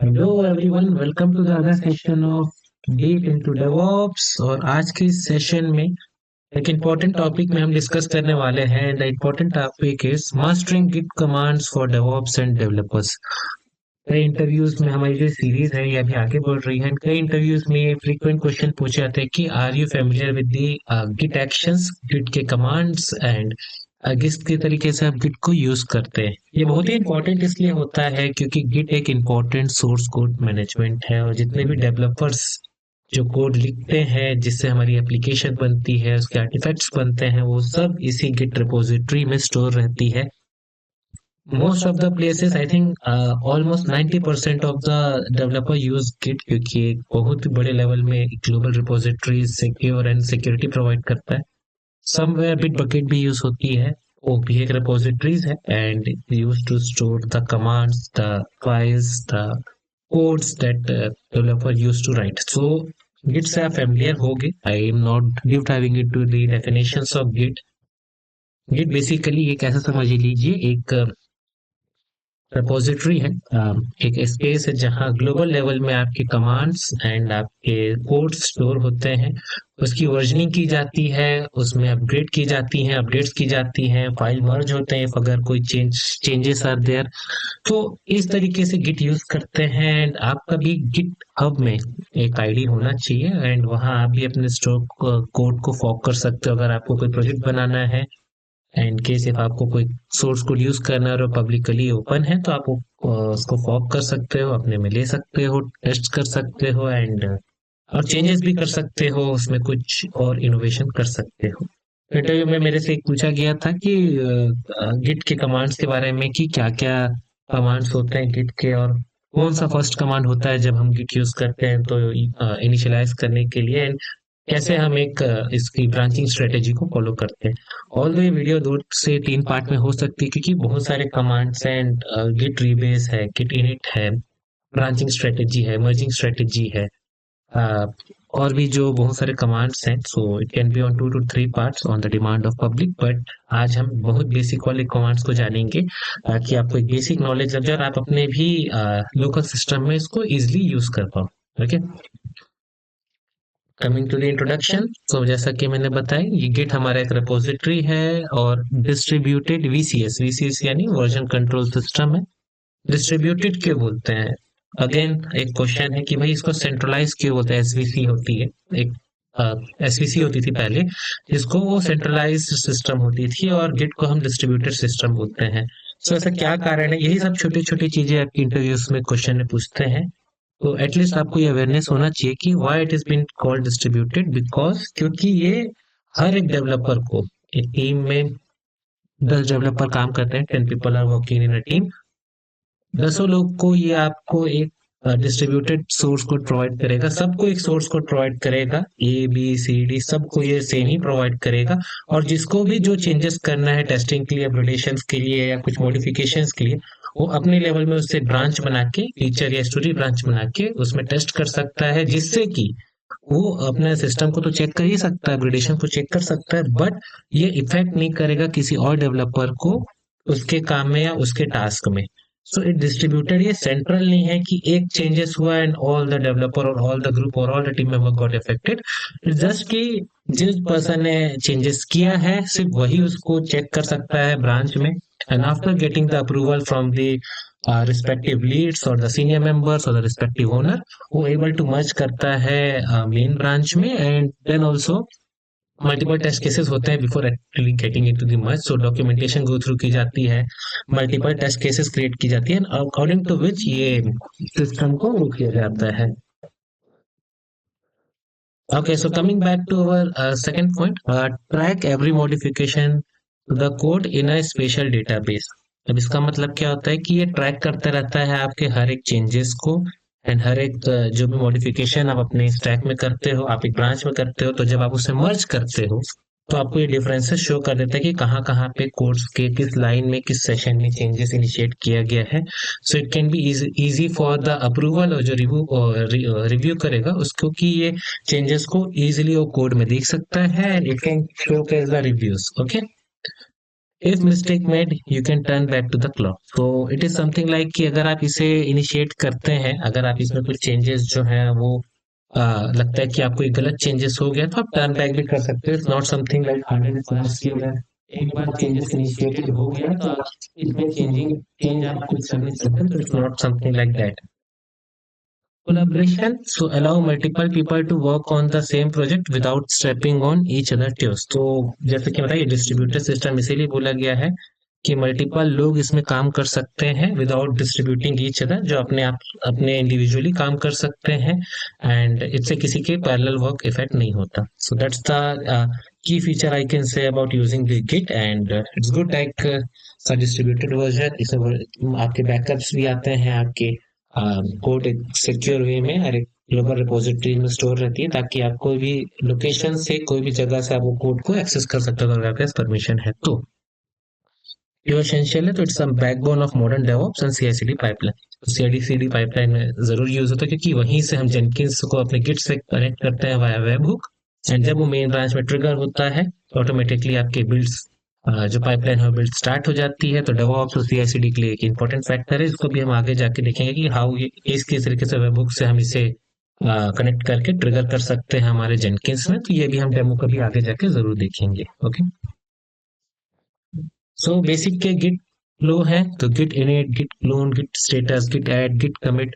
Hello everyone, welcome to the other session of deep into DevOps. और आज के इस सेशन में एक इम्पोर्टेंट टॉपिक में हम डिस्कस करने वाले हैं। The important topic is mastering Git commands for DevOps and developers. कई इंटरव्यूज में हमारी जो सीरीज है ये अभी आगे बढ़ रही है। कई इंटरव्यूज में ये फ्रीक्वेंट क्वेश्चन पूछे जाते हैं कि are you familiar with the Git actions, Git के कमांड्स एंड किस के तरीके से आप गिट को यूज करते हैं। ये बहुत ही इंपॉर्टेंट इसलिए होता है क्योंकि गिट एक इम्पॉर्टेंट सोर्स कोड मैनेजमेंट है, और जितने भी डेवलपर्स जो कोड लिखते हैं जिससे हमारी एप्लीकेशन बनती है, उसके आर्टिफैक्ट्स बनते हैं, वो सब इसी गिट रिपोजिटरी में स्टोर रहती है। Most of the places I think almost 90% of the developer use Git, क्योंकि एक बहुत ही बड़े लेवल में global repository secure and security provide करता है। समवेयर बिटबकेट भी यूज होती है, वो भी एक रिपोजिटरीज है and use to store the commands, the files, the codes that developer use to write. So Git से आप फेमिलियर होगे। I am not deep diving into the definitions of Git. Git basically एक ऐसा समझ लीजिए, एक repository है, एक स्पेस है जहां ग्लोबल लेवल में आपके कमांड्स एंड आपके कोड स्टोर होते हैं। उसकी वर्जनिंग की जाती है, उसमें अपग्रेड की जाती हैं, अपडेट्स की जाती हैं, फाइल मर्ज होते हैं अगर कोई चेंजेस आर देयर। तो इस तरीके से गिट यूज करते हैं। एंड आपका भी गिट हब में एक आईडी होना चाहिए एंड वहां आप भी अपने स्टोर कोड को फॉर्क कर सकते हो। अगर आपको कोई प्रोजेक्ट बनाना है एंड केस इफ आपको कोई सोर्स कोड यूज करना है और पब्लिकली ओपन है, तो आप उसको फॉर्क कर सकते हो, अपने में ले सकते हो, टेस्ट कर सकते हो एंड और चेंजेस भी कर सकते हो, उसमें कुछ और इनोवेशन कर सकते हो। इंटरव्यू में मेरे से एक पूछा गया था कि गिट के कमांड्स के बारे में कि क्या क्या कमांड्स होते हैं गिट के, और कौन सा फर्स्ट कमांड होता है जब हम गिट यूज करते हैं तो इनिशियलाइज करने के लिए, एंड कैसे हम एक इसकी ब्रांचिंग स्ट्रेटेजी को फॉलो करते हैं। ऑल ये वीडियो 2 से 3 पार्ट में हो सकती है क्योंकि बहुत सारे कमांड्स एंड गिट रीबेस है, गिट इनिट है, ब्रांचिंग स्ट्रेटेजी है, मर्जिंग स्ट्रेटेजी है, uh, और भी जो बहुत सारे कमांड्स हैं। So it can be on 2 to 3 parts on the demand of public, but आज हम बहुत बेसिक वाले कमांड्स को जानेंगे ताकि आपको एक बेसिक नॉलेज लग जाए और आप अपने भी लोकल सिस्टम में इसको इजिली यूज कर पाओ। Okay, coming to the introduction. तो जैसा कि मैंने बताया, ये गिट हमारा एक रिपोजिटरी है और डिस्ट्रीब्यूटेड वीसीएस, वीसीएस यानी वर्जन कंट्रोल सिस्टम है। डिस्ट्रीब्यूटेड क्यों बोलते हैं? अगेन एक क्वेश्चन है कि भाई इसको सेंट्रलाइज क्यों बोलते हैं? एसवीसी होती है एक, एसवीसी होती थी पहले, जिसको वो सेंट्रलाइज सिस्टम होती थी, और गिट को हम डिस्ट्रीब्यूटेड सिस्टम बोलते हैं। सो ऐसा क्या कारण है? यही सब छोटी छोटी चीजें आपकी इंटरव्यूज में क्वेश्चन में पूछते हैं। तो एटलीस्ट आपको ये अवेयरनेस होना चाहिए कि why it is been called distributed, because क्योंकि ये हर एक डेवलपर को, एक टीम में 10 डेवलपर काम करते हैं, 10 people are working in a team, 10 लोग को ये आपको एक डिस्ट्रीब्यूटेड सोर्स कोड प्रोवाइड करेगा। सबको एक सोर्स कोड प्रोवाइड करेगा, ए बी सी डी सबको ये सेम ही प्रोवाइड करेगा। और जिसको भी जो चेंजेस करना है टेस्टिंग के लिए, अपडेशन के लिए या कुछ मॉडिफिकेशंस के लिए, वो अपने लेवल में उससे ब्रांच बना के, फीचर या स्टोरी ब्रांच बना के उसमें टेस्ट कर सकता है, जिससे कि वो अपने सिस्टम को तो चेक कर ही सकता है, अपग्रेडेशन को चेक कर सकता है, बट ये इफेक्ट नहीं करेगा किसी और डेवलपर को उसके काम में या उसके टास्क में। सो इट डिस्ट्रीब्यूटेड, ये सेंट्रल नहीं है कि एक चेंजेस हुआ एंड ऑल द डेवलपर और ऑल द ग्रुप और all the team member got affected. It's just कि जिस पर्सन ने चेंजेस किया है सिर्फ वही उसको चेक कर सकता है ब्रांच में, and after getting the approval from the respective leads और द सीनियर मेंबर्स और द रिस्पेक्टिव ओनर, वो एबल टू मर्ज करता है मेन ब्रांच में। And then also multiple test cases होते हैं before actually getting into the merge, so documentation go through की जाती है, मल्टीपल टेस्ट केसेस क्रिएट की जाती है, अकॉर्डिंग टू विच ये सिस्टम को वो किया जाता है। Okay, so coming back to our second point, track every modification to the code in a spatial database। अब इसका मतलब क्या होता है कि ये ट्रैक करता रहता है आपके हर एक चेंजेस को, एंड हर एक जो भी मॉडिफिकेशन आप अपने स्टैक में करते हो, आप एक ब्रांच में करते हो, तो जब आप उसे मर्ज करते हो तो आपको ये डिफरेंसेस शो कर देता है कि कहाँ कहाँ पे कोड्स के किस लाइन में किस सेशन में चेंजेस इनिशिएट किया गया है। So it can be easy for the approval, और जो रिव्यू करेगा उसको कि ये चेंजेस को इजीली वो कोड में देख सकता है, and it can showcase the reviews. Okay, if mistake made you can turn back to the clock. तो इट इज समथिंग लाइक कि अगर आप इसे इनिशिएट करते हैं, अगर आप इसमें कुछ चेंजेस जो है वो लगता है कि आपको एक गलत चेंजेस हो गया, तो आप टर्न बैक भी कर सकते हो। It's not something like hard and fast कि अगर एक बार चेंजेस इनिशिएटेड हो गया तो आप इसमें चेंज आप कुछ कर नहीं सकते। तो it's not something like that. Collaboration, so allow multiple people to work on the same project without stepping on each other toes। तो जैसे कि बताइए डिस्ट्रीब्यूटेड सिस्टम इसीलिए बोला गया है कि मल्टीपल लोग इसमें काम कर सकते हैं विदाउट डिस्ट्रीब्यूटिंग ईच अदर, जो अपने आप अपने इंडिविजुअली काम कर सकते हैं, एंड इससे किसी के पैरेलल वर्क इफेक्ट नहीं होता। So that's the key feature I can say about using the Git, and it's good like distributed version. इसमें आपके बैकअप्स भी आते हैं, आपके कोड एक सिक्योर वे में और एक ग्लोबल रिपोजिटरी में स्टोर रहती है, ताकि आप कोई भी लोकेशन से कोई भी जगह से आप वो कोड को एक्सेस कर सकते हो अगर आपके पास परमिशन है तो। ये एसेंशियल है, तो it's a backbone of modern DevOps and सीआई/सीडी pipeline. सीआई/सीडी pipeline में जरूर यूज होता है, क्योंकि वहीं से हम जेनकिंस को अपने गिट से कनेक्ट करते हैं वाया वेबहुक, एंड जब वो मेन ब्रांच में ट्रिगर होता है तो ऑटोमेटिकली आपके बिल्ड्स जो पाइपलाइन है बिल्ड स्टार्ट हो जाती है। तो डेवऑप्स और सीआई/सीडी के लिए एक इंपॉर्टेंट फैक्टर है, इसको भी हम आगे जाके देखेंगे कि हाउ ये इस किस तरीके से वेबहुक से हम इसे कनेक्ट करके ट्रिगर कर सकते हैं हमारे जेनकिंस में। तो ये भी हम डेमो कभी आगे जाके जरूर देखेंगे। ओके, सो बेसिक के गिट फ्लो है, तो Git init, Git clone, Git status, Git add, Git commit.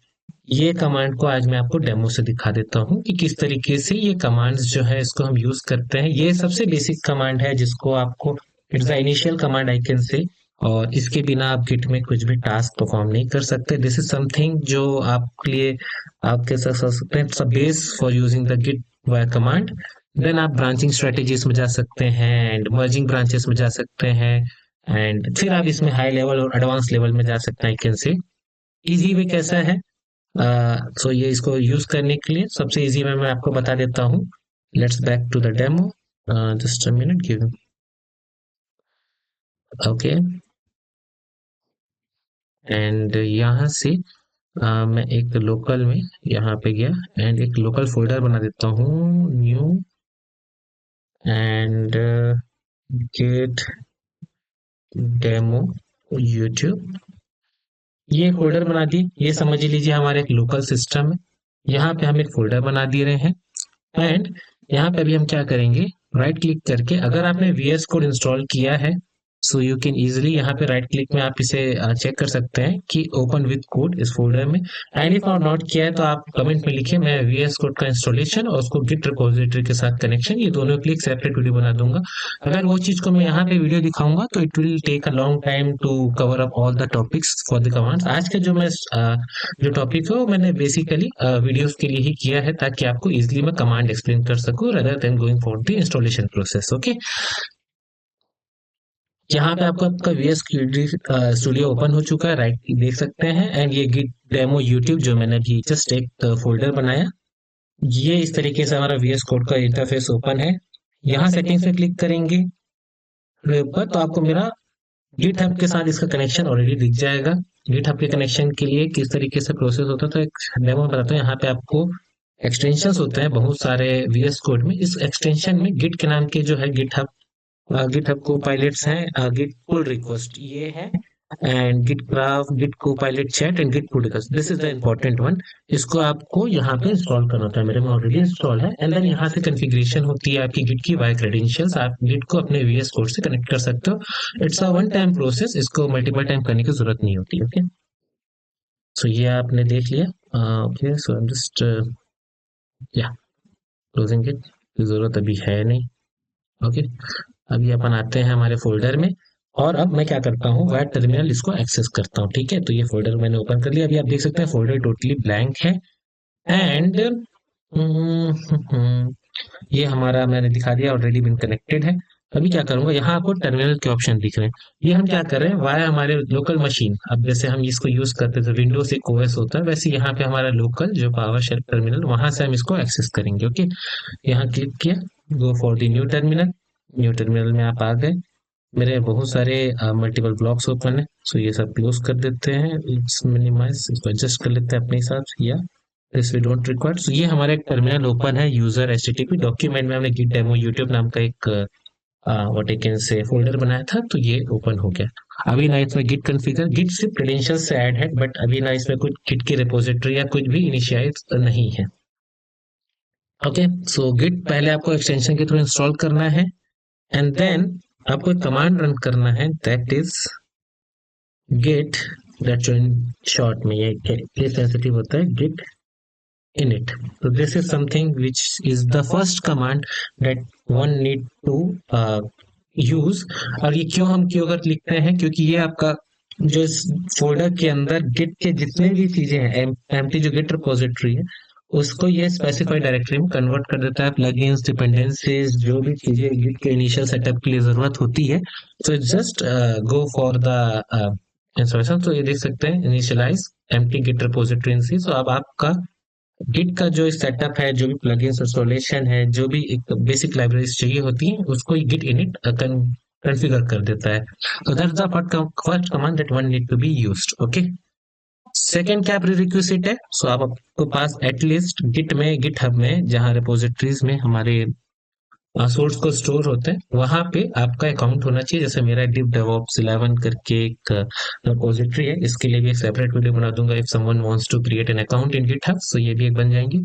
ये कमांड को आज मैं आपको डेमो से दिखा देता हूँ कि किस तरीके से ये कमांड्स जो है इसको हम यूज करते हैं। ये सबसे बेसिक कमांड है जिसको आपको, it's the initial command I can से, और इसके बिना आप गिट में कुछ भी टास्क परफॉर्म नहीं कर सकते। दिस इज समथिंग जो आपके लिए आपके सकते हैं base for using the Git via command. Then आप ब्रांचिंग स्ट्रेटेजीज में जा सकते हैं, एंड मर्जिंग ब्रांचेस में जा सकते हैं, एंड फिर आप इसमें हाई लेवल और एडवांस लेवल में जा सकते हैं। आई कैन से इजी वे कैसा है, सो ये इसको यूज करने के लिए सबसे इजी वे मैं आपको बता देता हूँ। Let's back to the demo, just a minute give. Okay, and यहाँ से मैं एक लोकल में यहाँ पे गया एंड एक लोकल फोल्डर बना देता हूँ, new, and Git demo YouTube. ये फोल्डर बना दिए, ये समझ लीजिए हमारा एक लोकल सिस्टम है। यहाँ पे हम एक फोल्डर बना दे रहे हैं, एंड यहाँ पे अभी हम क्या करेंगे, राइट क्लिक करके, अगर आपने VS कोड इंस्टॉल किया है सो यू कैन इजिली यहाँ पे राइट क्लिक में आप इसे चेक कर सकते हैं कि ओपन विद कोड इस फोल्डर में। एंड इफ आप नॉट किया है तो आप कमेंट में लिखिए, मैं VS कोड का इंस्टॉलेशन और उसको गिट रिपोजिटरी के साथ कनेक्शन, ये दोनों के लिए सेपरेट वीडियो बना दूंगा। अगर वो चीज को मैं यहाँ पे वीडियो दिखाऊंगा तो it will take a long time to cover up all the topics for the commands. आज का जो मैं जो टॉपिक है वो मैंने बेसिकली वीडियोस के लिए ही किया है, ताकि आपको इजिली मैं कमांड एक्सप्लेन कर सकूं rather than going for the installation process। Okay, यहाँ पे आपको आपका VS स्टूडियो ओपन हो चुका है, राइट देख सकते हैं, एंड ये गिट डेमो यूट्यूब जो मैंने अभी जस्ट एक फोल्डर बनाया, ये इस तरीके से हमारा VS कोड का इंटरफेस ओपन है। यहाँ सेटिंग्स पे क्लिक करेंगे ऊपर तो आपको मेरा गिट हब के साथ इसका कनेक्शन ऑलरेडी दिख जाएगा। गिट हब के कनेक्शन के लिए किस तरीके से प्रोसेस होता है तो एक डेमो बताता हूँ। यहाँ पे आपको एक्सटेंशंस होते हैं बहुत सारे VS कोड में। इस एक्सटेंशन में गिट के नाम के जो है गिट हब को पायलट्स हैं, गिट पुल रिक्वेस्ट ये है, and Git craft, Git Copilot chat and Git pull request, this is the important one. इसको आपको यहाँ पे इंस्टॉल करना होता है, मेरे में ऑलरेडी इंस्टॉल है। एंड देन यहाँ से कॉन्फ़िगरेशन होती है आपकी गिट की वाया क्रेडेंशियल्स, आप गिट को अपने VS कोड से कनेक्ट कर सकते हो। It's a one time process, इसको मल्टीपल टाइम करने की जरूरत नहीं होती। ओके, सो ये आपने देख लिया। Okay, so I am just या क्लोजिंग इट, जरूरत अभी है नहीं। ओके, अभी अपन आते हैं हमारे फोल्डर में, और अब मैं क्या करता हूँ, वाया टर्मिनल इसको एक्सेस करता हूँ। ठीक है, तो ये फोल्डर मैंने ओपन कर लिया। अभी आप देख सकते हैं फोल्डर टोटली ब्लैंक है, एंड ये हमारा मैंने दिखा दिया ऑलरेडी बिन कनेक्टेड है। अभी क्या करूंगा, यहाँ आपको टर्मिनल के ऑप्शन दिख रहे हैं। ये हम क्या कर रहे हैं, वाया हमारे लोकल मशीन, अब जैसे हम इसको यूज करते थे विंडोज एक OS होता है, वैसे यहाँ पे हमारा लोकल जो पावर शेल टर्मिनल, वहां से हम इसको एक्सेस करेंगे। ओके, यहाँ क्लिक किया, go for the new terminal. New terminal में आप आ गए, मेरे बहुत सारे मल्टीपल ब्लॉक्स ओपन है, सो ये सब क्लोज कर देते हैं, इट्स मिनिमाइज, इसको एडजस्ट कर लेते हैं अपने हिसाब से, या दिस वी डोंट रिक्वायर। सो ये हमारा एक टर्मिनल ओपन है, यूजर HTTP डॉक्यूमेंट में हमने गिट डेमो यूट्यूब नाम का एक व्हाट आई कैन से फोल्डर बनाया था, तो ये ओपन हो गया। अभी ना इसमें गिट कॉन्फ़िगर, गिट सिर्फ क्रेडेंशियल्स से ऐड है, बट अभी ना इसमें कुछ गिट की रिपोजिटरी या कुछ भी इनिशियलाइज नहीं है। ओके, सो गिट पहले आपको एक्सटेंशन के थ्रू इंस्टॉल करना है, एंड देन आपको एक कमांड रन करना है, दैट इज गिट, दैट जो इन शॉर्ट में ये केस सेंसिटिव होता है, Git init. So this is something which is the first command that one need to use। और ये क्यों हम क्यों अगर लिखते हैं, क्योंकि ये आपका जो इस फोल्डर के अंदर गिट के जितने भी चीजें हैं, एम्प्टी जो गिट रिपोजिटरी है, उसको ये स्पेसिफाइड डायरेक्टरी में कन्वर्ट कर देता है। प्लगइन्स, डिपेंडेंसीज, जो भी चीजें गिट के इनिशियल सेटअप के लिए जरूरत होती है, तो just go for the installation. तो ये देख सकते हैं, इनिशियलाइज एम्प्टी गिट रिपोजिटरी। तो अब आपका गिट का जो सेटअप है, जो भी प्लगइन्स इंस्टॉलेशन है, जो भी एक बेसिक लाइब्रेरीज चाहिए होती हैं, उसको गिट इनिट कॉन्फ़िगर कर देता है। तो that's the first command that one need to be used. Okay, second क्या प्रीरिक्विजिट है? सो आप आपके पास एटलीस्ट गिट में, गिट हब में, जहां रिपोजिटरीज में हमारे सोर्स को स्टोर होते हैं, वहां पे आपका अकाउंट होना चाहिए। जैसे मेरा डिव डेवऑप्स 11 करके एक रिपोजिटरी है, इसके लिए भी एक सेपरेट वीडियो बना दूंगा if someone wants to create an account in GitHub, so ये भी एक बन जाएंगी।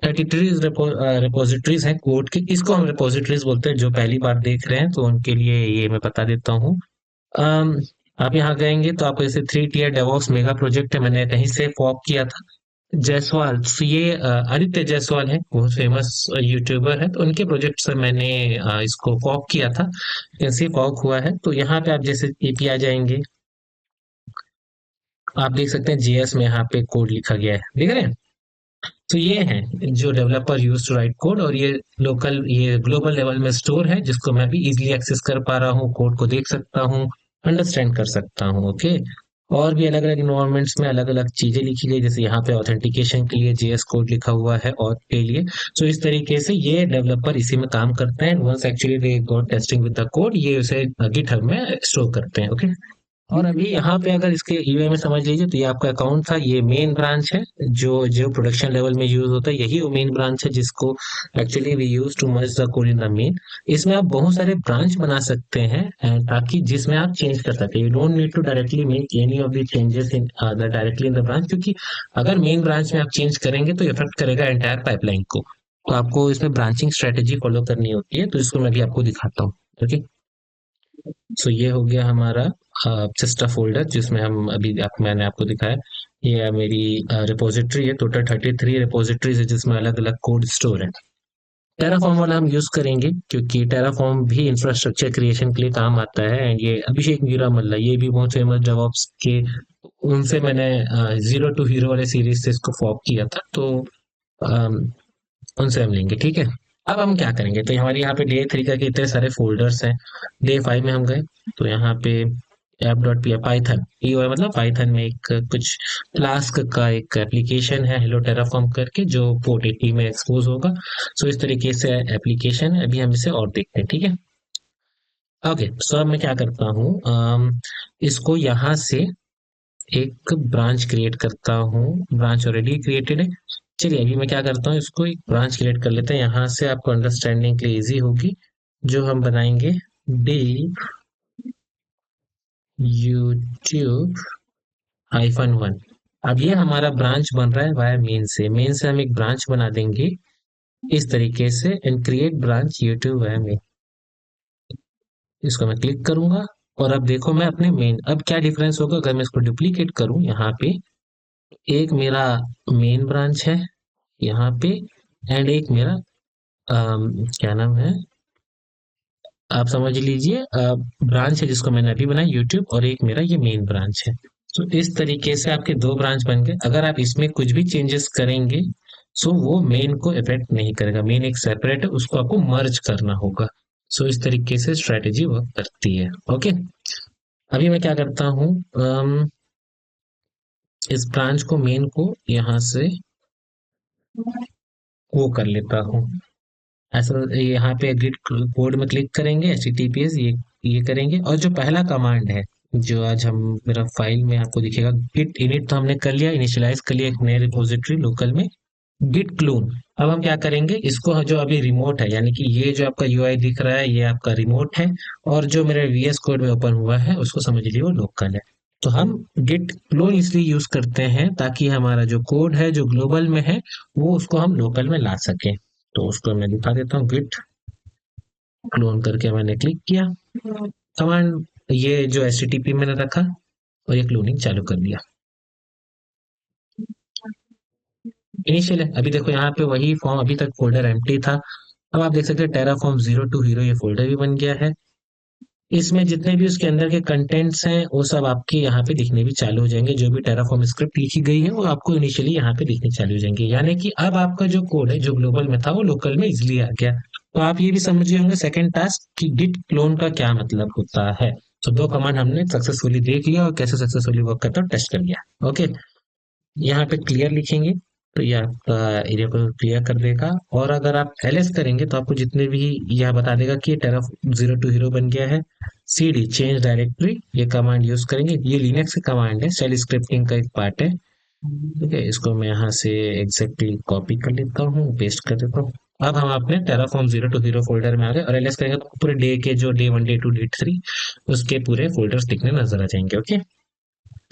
33 रिपोजिटरीज हैं कोड के, इसको हम रिपोजिटरीज बोलते हैं। जो पहली बार देख रहे हैं तो उनके लिए ये मैं बता देता हूँ। आप यहाँ गएंगे तो आपको जैसे 3 tier डेवऑप्स मेगा प्रोजेक्ट है, मैंने कहीं से फॉर्क किया था जायसवाल। तो ये आदित्य जायसवाल है, बहुत फेमस यूट्यूबर है, तो उनके प्रोजेक्ट से मैंने इसको फॉर्क किया था, ऐसे फॉर्क हुआ है। तो यहाँ पे आप जैसे एपी आ जाएंगे, आप देख सकते हैं जेएस में यहाँ पे कोड लिखा गया है, देख रहे हैं? तो ये है जो developer use to write code, और ये लोकल, ये ग्लोबल लेवल में स्टोर है, जिसको मैं भी इजीली एक्सेस कर पा रहा हूँ, कोड को देख सकता हूँ, अंडरस्टैंड कर सकता हूँ। ओके, और भी अलग अलग इन्वायरमेंट्स में अलग अलग चीजें लिखी गई, जैसे यहाँ पे ऑथेंटिकेशन के लिए जेएस कोड लिखा हुआ है, और के लिए। तो इस तरीके से ये डेवलपर इसी में काम करते हैं। Once actually they got testing with the code, ये उसे गिटहब में स्टोर करते हैं। ओके, और अभी यहाँ पे अगर इसके यूआई में समझ लीजिए, तो ये आपका अकाउंट था, ये मेन ब्रांच है, जो जो प्रोडक्शन लेवल में यूज होता है, यही वो मेन ब्रांच है जिसको actually we use to merge the code in the main. इसमें आप बहुत सारे ब्रांच बना सकते हैं, ताकि जिसमें आप चेंज कर सकते हैं। You don't need to directly make any of the changes in the directly in the branch, क्योंकि अगर मेन ब्रांच में आप चेंज करेंगे तो इफेक्ट करेगा एंटायर पाइपलाइन को। तो आपको इसमें ब्रांचिंग स्ट्रेटेजी फॉलो करनी होती है, तो इसको मैं भी आपको दिखाता हूँ। ओके, सो ये हो गया हमारा सिस्टर फोल्डर, जिसमें हम अभी मैंने आपको दिखाया, ये मेरी रिपोजिटरी है। टोटल 33 रिपोजिटरीज है, जिसमें अलग अलग कोड स्टोर है। टेराफॉर्म वाला हम यूज करेंगे, क्योंकि टेराफॉर्म भी इंफ्रास्ट्रक्चर क्रिएशन के लिए काम आता है। एंड ये अभिषेक मीरा मल्ला, ये भी बहुत फेमस डेवऑप्स के, उनसे मैंने जीरो टू हीरो वाले सीरीज से इसको फॉर्क किया था, तो अम, उनसे हम लेंगे। ठीक है, अब हम क्या करेंगे, तो हमारे यहाँ पे डे 3 का के इतने सारे फोल्डर्स हैं। डे 5 में हम गए, तो यहाँ पे app dot P Python PO, मतलब पाइथन में एक कुछ फ्लास्क का एक एप्लीकेशन है, हेलो टेराफॉर्म करके, जो पोर्ट 80 में एक्सपोज होगा। सो इस तरीके से एप्लीकेशन है, अभी हम इसे और देखते हैं। ठीक है, ओके, सो अब मैं क्या करता हूँ, इसको यहाँ से एक ब्रांच क्रिएट करता हूँ। ब्रांच ऑलरेडी क्रिएटेड है। चलिए अभी मैं क्या करता हूँ, इसको एक ब्रांच क्रिएट कर लेते हैं। यहाँ से आपको अंडरस्टैंडिंग के लिए इजी होगी, जो हम बनाएंगे डी यूट्यूब -1। अब ये हमारा ब्रांच बन रहा है वाया मेन से। मेन से हम एक ब्रांच बना देंगे इस तरीके से, and create branch YouTube via main. इसको मैं क्लिक करूंगा, और अब देखो मैं अपने मेन, अब क्या डिफरेंस होगा अगर मैं इसको डुप्लीकेट करूं, यहाँ पे एक मेरा मेन ब्रांच है यहाँ पे, एंड एक मेरा क्या नाम है, आप समझ लीजिए ब्रांच है जिसको मैंने अभी बनाया यूट्यूब, और एक मेरा ये मेन ब्रांच है। तो इस तरीके से आपके दो ब्रांच बन गए। अगर आप इसमें कुछ भी चेंजेस करेंगे, सो वो मेन को इफेक्ट नहीं करेगा। मेन एक सेपरेट है, उसको आपको मर्ज करना होगा। सो इस तरीके से स्ट्रेटेजी वर्क करती है। ओके, अभी मैं क्या करता हूँ, इस ब्रांच को, मेन को यहाँ से वो कर लेता हूँ ऐसा। यहाँ पे गिट कोड में क्लिक करेंगे, HTTPS ये करेंगे, और जो पहला कमांड है, जो आज हम, मेरा फाइल में आपको दिखेगा, गिट इनिट, तो हमने कर लिया, इनिशियलाइज कर लिया एक नए रिपोजिटरी लोकल में। Git clone. अब हम क्या करेंगे, इसको जो अभी रिमोट है, यानी कि ये जो आपका यूआई दिख रहा है ये आपका रिमोट है, और जो मेरे वीएस कोड में ओपन हुआ है उसको समझ लियो वो लोकल है। तो हम गिट क्लोन इसलिए यूज करते हैं ताकि हमारा जो कोड है जो ग्लोबल में है वो उसको हम लोकल में ला सके। तो उसको मैं दिखा देता हूँ, गिट क्लोन करके मैंने क्लिक किया कमांड, ये जो एचटीटीपी मैंने रखा और ये क्लोनिंग चालू कर दिया। इनिशियल है, अभी देखो यहाँ पे वही फॉर्म, अभी तक फोल्डर एम्प्टी था। अब आप देख सकते हैं टेराफॉर्म 0 to 0 ये फोल्डर भी बन गया है। इसमें जितने भी उसके अंदर के कंटेंट्स हैं वो सब आपके यहाँ पे दिखने भी चालू हो जाएंगे। जो भी टेराफॉर्म स्क्रिप्ट लिखी गई है वो आपको इनिशियली यहाँ पे दिखने चालू हो जाएंगे, यानी कि अब आपका जो कोड है जो ग्लोबल में था वो लोकल में इजिली आ गया। तो आप ये भी समझ गए होंगे सेकंड टास्क कि गिट क्लोन का क्या मतलब होता है। तो दो कमांड हमने सक्सेसफुली देख लिया और कैसे सक्सेसफुली वर्क करता है टेस्ट कर लिया। ओके, यहाँ पे क्लियर लिखेंगे तो ये आपका एरिया को क्लियर कर देगा। और अगर आप एलएस करेंगे तो आपको जितने भी यह बता देगा कि टेरा 0 to 0 बन गया है। सीडी चेंज डायरेक्टरी ये कमांड यूज करेंगे, ये लिनक्स की कमांड है, शेल स्क्रिप्टिंग का एक पार्ट है। ठीक है, इसको मैं यहाँ से एग्जैक्टली कॉपी कर लेता हूँ, पेस्ट कर देता हूँ। अब हम अपने टेराफॉर्म 0 to 0 फोल्डर में आ गए, और एलएस करेंगे तो पूरे डे के जो डे 1 डे 2 डे 3 उसके पूरे फोल्डर्स दिखने नजर आ जाएंगे। ओके,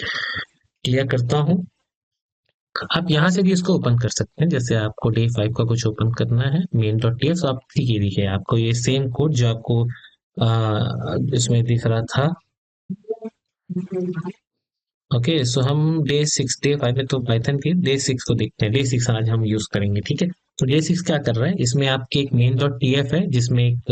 क्लियर करता हूँ। आप यहाँ से भी इसको ओपन कर सकते हैं, जैसे आपको डे 5 का कुछ ओपन करना है मेन डॉट टीएक्स, आप ठीक ये दिखे आपको ये सेम कोड जो आपको इसमें दिख रहा था। ओके, सो हम डे 6 डे 5 में तो पाइथन के डे 6 को देखते हैं, डे 6 आज हम यूज करेंगे। ठीक है, तो डे 6 क्या कर रहा है, इसमें आपके एक मेन डॉट टीएफ है जिसमें एक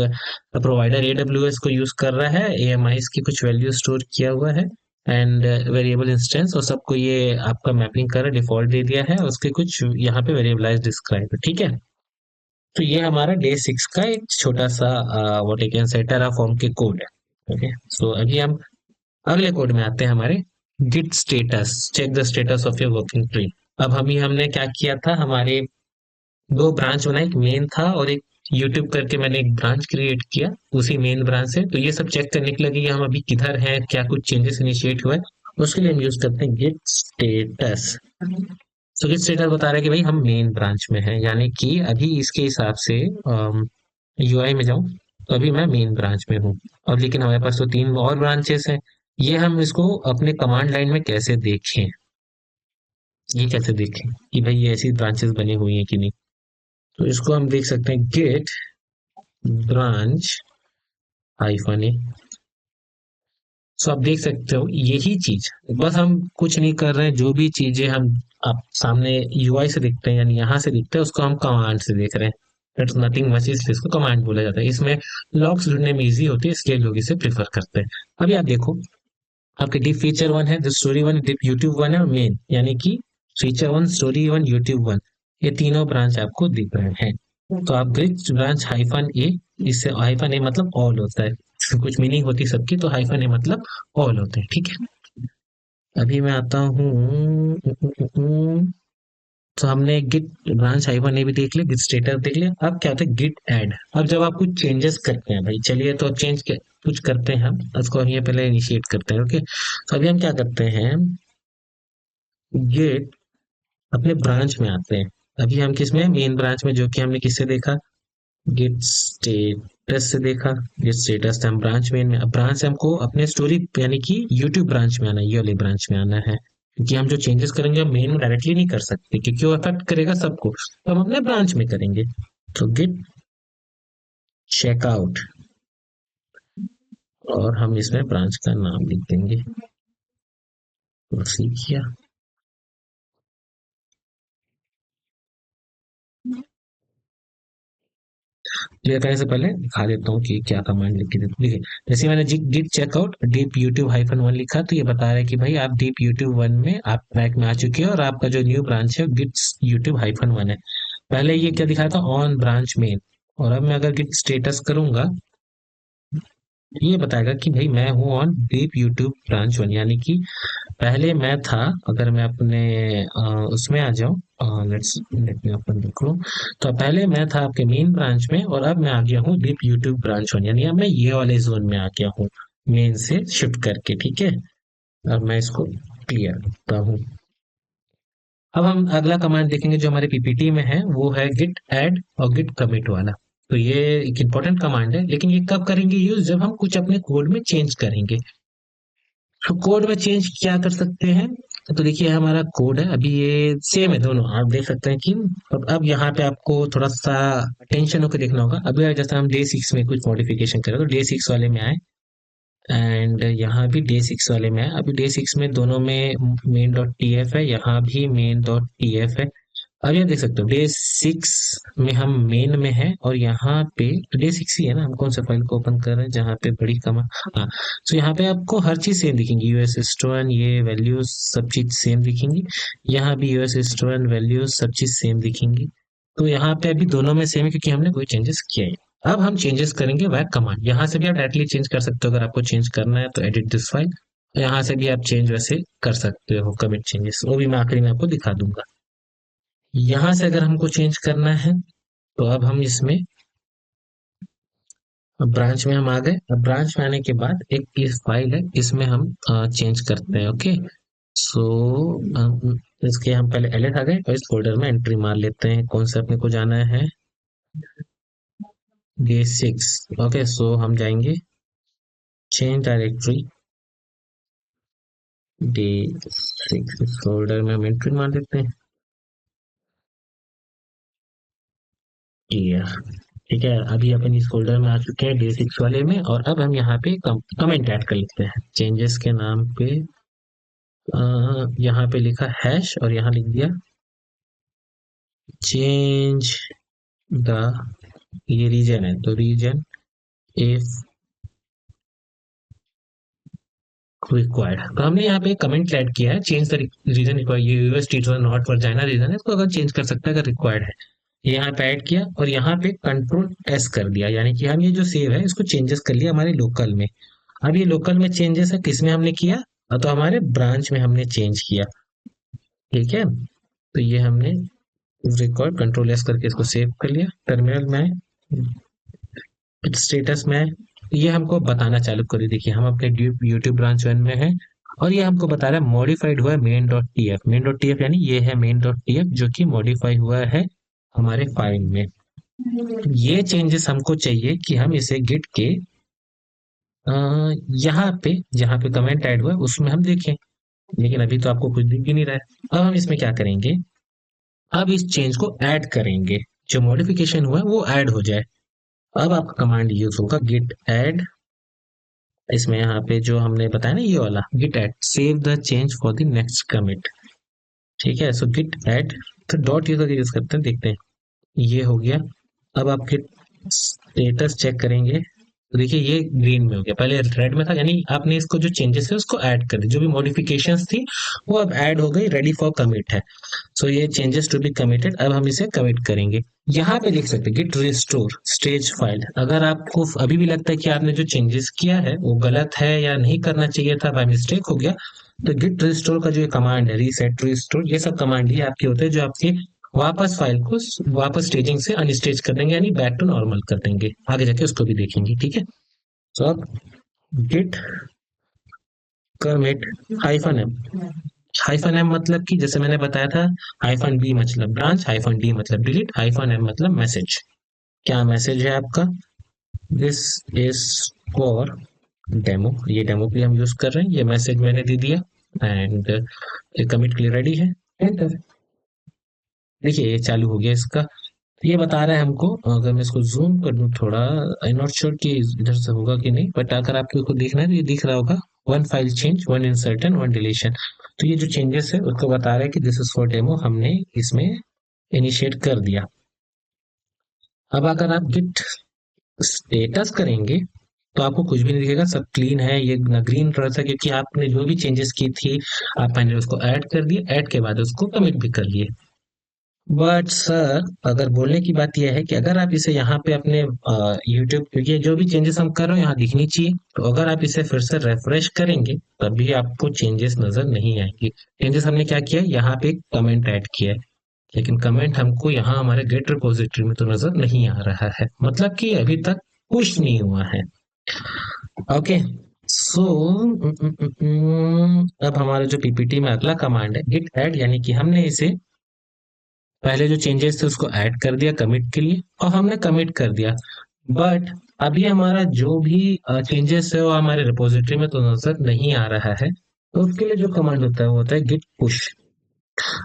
प्रोवाइडर एडब्ल्यूएस को यूज कर रहा है, एएमआईज की कुछ वैल्यू स्टोर किया हुआ है, एंड वेरिएबल इंस्टेंस, और सबको ये आपका मैपिंग कर डिफॉल्ट दे दिया है, उसके कुछ यहाँ पे वेरिएबलाइज डिस्क्राइब है। ठीक है, तो ये हमारा डे 6 का एक छोटा सा what you can say Terraform के कोड है। ओके, सो अभी हम अगले कोड में आते हैं, हमारे Git status, check the status of your working tree. अब हमने क्या किया था, हमारे दो ब्रांच बनाए, एक मेन था और एक यूट्यूब करके मैंने एक ब्रांच क्रिएट किया उसी मेन ब्रांच से। तो ये सब चेक करने के लिए कि हम अभी किधर हैं, क्या कुछ चेंजेस इनिशिएट हुआ है, उसके लिए हम यूज करते हैं गिट स्टेटस। तो गिट स्टेटस बता रहा है कि भाई हम मेन ब्रांच में हैं, यानी कि अभी इसके हिसाब से यूआई में जाऊं तो अभी मैं मेन ब्रांच में हूँ। अब लेकिन हमारे पास तो 3 और ब्रांचेस हैं, ये हम इसको अपने कमांड लाइन में कैसे देखें, ये कैसे देखें कि भाई ये ऐसी ब्रांचेस बनी हुई हैं कि नहीं। तो इसको हम देख सकते हैं गेट ब्रांच हाइफन ए। सो आप देख सकते हो यही चीज, बस हम कुछ नहीं कर रहे हैं, जो भी चीजें हम आप सामने यूआई से देखते हैं यानी यहाँ से दिखते हैं उसको हम कमांड से देख रहे हैं। दैट्स नथिंग मच, इसलिए इसको कमांड बोला जाता है। इसमें लॉग्स ढूंढने में इजी होती है, इसलिए लोग इसे प्रेफर करते हैं। अभी आप देखो, आपके डीप फीचर 1 है, स्टोरी 1, डीप यूट्यूब 1 है, और मेन, यानी कि फीचर 1, स्टोरी 1, यूट्यूब 1, ये तीनों ब्रांच आपको दिख रहे हैं। तो आप ग्रिच ब्रांच हाइफन ए, इससे हाइफन ए मतलब ऑल होता है, कुछ मीनिंग होती है सबकी, तो हाइफन ए मतलब ऑल होते हैं। ठीक है, अभी मैं आता हूँ, तो हमने गिट ब्रांच हाइफन ए भी देख लिया, गिट स्टेटस देख लिया। अब क्या होता है गिट ऐड। अब जब आप कुछ चेंजेस करते हैं, भाई चलिए तो चेंज कुछ करते हैं हम, उसको हम ये पहले इनिशिएट करते हैं। ओके, तो अभी हम क्या करते हैं, गिट अपने ब्रांच में आते हैं। अभी हम किस में, मेन ब्रांच में, जो कि हमने किससे देखा, गिट स्टेटस से देखा। गिट स्टेटस से हम ब्रांच में, ब्रांच से हमको अपने स्टोरी यानी कि यूट्यूब ब्रांच में आना है, ये वाले ब्रांच में आना है, क्योंकि हम जो चेंजेस करेंगे हम मेन में डायरेक्टली नहीं कर सकते क्योंकि वो अफेक्ट करेगा सबको, तो हम अपने ब्रांच में करेंगे। तो गिट चेकआउट, और हम इसमें ब्रांच का नाम लिख देंगे, प्रोसीड किया। क्लियर करने से पहले दिखा देता हूँ कि क्या कमांड लिख के देता हूँ। देखिए, जैसे मैंने Git checkout deep YouTube hyphen 1 लिखा, तो ये बता रहा है कि भाई आप डीप यूट्यूब 1 में आप ट्रैक में आ चुके हैं, और आपका जो न्यू ब्रांच है गिट यूट्यूब हाइफन 1 है। पहले ये क्या दिखा था, ऑन ब्रांच मेन, और अब मैं अगर गिट स्टेटस करूंगा ये बताएगा कि भाई मैं हूँ ऑन डीप यूट्यूब ब्रांच 1, यानी कि पहले मैं था। अगर मैं अपने उसमें आ जाऊं, let me open the Chrome, तो पहले मैं था आपके मेन ब्रांच में, और अब मैं आ गया हूँ डीप यूट्यूब ब्रांच 1, यानी अब मैं ये वाले जोन में आ गया हूँ मेन से शिफ्ट करके। ठीक है, अब मैं इसको क्लियर करता हूँ। अब हम अगला कमांड देखेंगे जो हमारे पीपीटी में है, वो है गिट ऐड और गिट कमिट वाला। तो ये एक इंपॉर्टेंट कमांड है, लेकिन ये कब करेंगे यूज, जब हम कुछ अपने कोड में चेंज करेंगे। तो कोड में चेंज क्या कर सकते हैं, तो देखिए हमारा कोड है अभी ये सेम है दोनों, आप देख सकते हैं कि अब यहाँ पे आपको थोड़ा सा टेंशन होकर देखना होगा। अभी जैसे हम डे 6 में कुछ मॉडिफिकेशन करें तो डे 6 वाले में आए, एंड यहाँ भी डे 6 वाले में है। अभी डे 6 में दोनों में मेन डॉट टी एफ है, यहाँ भी मेन डॉट टी एफ है। अब ये देख सकते हो डे 6 में हम मेन में है, और यहाँ पे डे 6 ही है ना, हम कौन सा फाइल को ओपन कर रहे हैं जहाँ पे बड़ी कमा, हाँ। तो यहाँ पे आपको हर चीज सेम दिखेंगी, यूएस स्टोन ये वैल्यूज सब चीज सेम दिखेंगी, यहाँ भी यूएस स्टोन वैल्यूज सब चीज सेम दिखेंगी। तो यहाँ पे अभी दोनों में सेम है क्योंकि हमने कोई चेंजेस किया है। अब हम चेंजेस करेंगे वह कमांड, यहाँ से भी आप डायरेक्टली चेंज कर सकते हो, अगर आपको चेंज करना है तो एडिट दिस फाइल, यहाँ से भी आप चेंज वैसे कर सकते हो कमिट चेंजेस, वो भी मैं आखिरी में आपको दिखा दूंगा। यहाँ से अगर हमको चेंज करना है तो अब हम इसमें ब्रांच में हम आ गए। अब ब्रांच में आने के बाद एक इस फाइल है, इसमें हम चेंज करते हैं। ओके, सो इसके हम पहले एलिट आ गए और इस फोल्डर में एंट्री मार लेते हैं, कौन सा अपने को जाना है, डे 6। ओके, सो हम जाएंगे चेंज डायरेक्टरी डे 6, इस फोल्डर में हम एंट्री मार देते हैं। ठीक है, अभी अपन इस फोल्डर में आ चुके हैं डे 6 वाले में, और अब हम यहाँ पे कमेंट ऐड कर लेते हैं चेंजेस के नाम पे। यहाँ पे लिखा हैश और यहाँ लिख दिया चेंज द, ये रीजन है तो रीजन इफ रिक्वायर्ड। तो हमने यहाँ पे कमेंट ऐड किया है चेंज द रीजन रिक्वायर्ड, ये US teacher not for China region है, इसको अगर चेंज कर सकता है अगर रिक्वायर्ड है। यहाँ पे ऐड किया और यहाँ पे कंट्रोल एस कर दिया, यानी कि हम ये जो सेव है इसको चेंजेस कर लिया हमारे लोकल में। अब ये लोकल में चेंजेस है किसमें हमने किया, तो हमारे ब्रांच में हमने चेंज किया। ठीक है, तो ये हमने रिकॉर्ड कंट्रोल एस करके इसको सेव कर लिया, टर्मिनल में स्टेटस में ये हमको बताना चालू करिए। देखिए हम अपने यूट्यूब ब्रांच वन में है, और ये हमको बता रहा है मॉडिफाइड हुआ है main dot T F. Main dot T F यानी ये है मेन डॉट टी एफ जो कि मॉडिफाई हुआ है हमारे फाइल में। ये चेंजेस हमको चाहिए कि हम इसे गिट के यहाँ पे जहाँ पे कमेंट ऐड हुआ है उसमें हम देखें, लेकिन अभी तो आपको कुछ दिख ही नहीं रहा है। अब हम इसमें क्या करेंगे, अब इस चेंज को ऐड करेंगे, जो मॉडिफिकेशन हुआ है वो ऐड हो जाए। अब आपका कमांड यूज होगा गिट ऐड, इसमें यहाँ पे जो हमने बताया ना ये वाला Git add save the change for the next commit. ठीक है, सो गिट ऐड, तो डॉट यूज करते हैं, देखते हैं ये हो गया। अब आपके स्टेटस चेक करेंगे तो देखिए ये ग्रीन में हो गया, पहले रेड में था, यानी आपने इसको जो चेंजेस है उसको ऐड कर दी, जो भी मॉडिफिकेशंस थी वो अब ऐड हो गई, रेडी फॉर कमिट है। सो ये चेंजेस टू बी कमिटेड, अब हम इसे कमिट करेंगे। यहाँ पे लिख सकते हैं गिट रिस्टोर स्टेज फाइल, अगर आपको अभी भी लगता है कि आपने जो चेंजेस किया है वो गलत है या नहीं करना चाहिए था, बाय मिस्टेक हो गया, तो गिट रिस्टोर का जो कमांड है रीसेट रिस्टोर, ये सब कमांड ही आपके होते हैं जो आपके वापस फाइल को वापस स्टेजिंग से अनस्टेज कर देंगे, यानी बैक टू नॉर्मल कर देंगे। आगे जाके उसको भी देखेंगे। ठीक है, तो अब Git commit hyphen M, hyphen M मतलब कि जैसे मैंने बताया था, हाइफन बी मतलब ब्रांच, हाइफन डी मतलब डिलीट, हाइफन एम मतलब मैसेज। क्या मैसेज है आपका, दिस इज फॉर डेमो, ये डेमो के लिए हम यूज कर रहे हैं, ये मैसेज मैंने दे दिया, एंड ये कमिट के लिए रेडी है, एंटर। देखिए ये चालू हो गया इसका, ये बता रहा है हमको, अगर मैं इसको जूम कर दूं थोड़ा, आई नॉट श्योर कि इधर से होगा कि नहीं, बट अगर आपको इसको देखना है तो ये दिख रहा होगा, one file change, one insert and one deletion. तो ये जो चेंजेस है उसको बता रहा है कि दिस इज फॉर डेमो, हमने इसमें इनिशिएट कर दिया। अब अगर आप गिट स्टेटस करेंगे तो आपको कुछ भी नहीं दिखेगा, सब क्लीन है, ये ग्रीन कलर था क्योंकि आपने जो भी चेंजेस की थी आप पहले उसको ऐड कर दिए, ऐड के बाद उसको कमिट भी कर लिए। बट सर अगर बोलने की बात यह है कि अगर आप इसे यहाँ पे अपने यूट्यूब, क्योंकि जो भी चेंजेस हम कर रहे हो यहाँ दिखनी चाहिए, तो अगर आप इसे फिर से रेफ्रेश करेंगे तभी आपको चेंजेस नजर नहीं आएंगे। चेंजेस हमने क्या किया, यहाँ पे कमेंट ऐड किया है, लेकिन कमेंट हमको यहाँ हमारे गेट रिपोजिटरी में तो नजर नहीं आ रहा है, मतलब कि अभी तक कुछ नहीं हुआ है। ओके, सो अब हमारे जो पीपीटी में अगला कमांड है गिट ऐड, यानी कि हमने इसे पहले जो चेंजेस थे उसको ऐड कर दिया कमिट के लिए और हमने कमिट कर दिया, बट अभी हमारा जो भी चेंजेस है वो हमारे रिपोजिटरी में तो नजर नहीं आ रहा है। तो उसके लिए जो कमांड होता है वो होता है गिट पुश।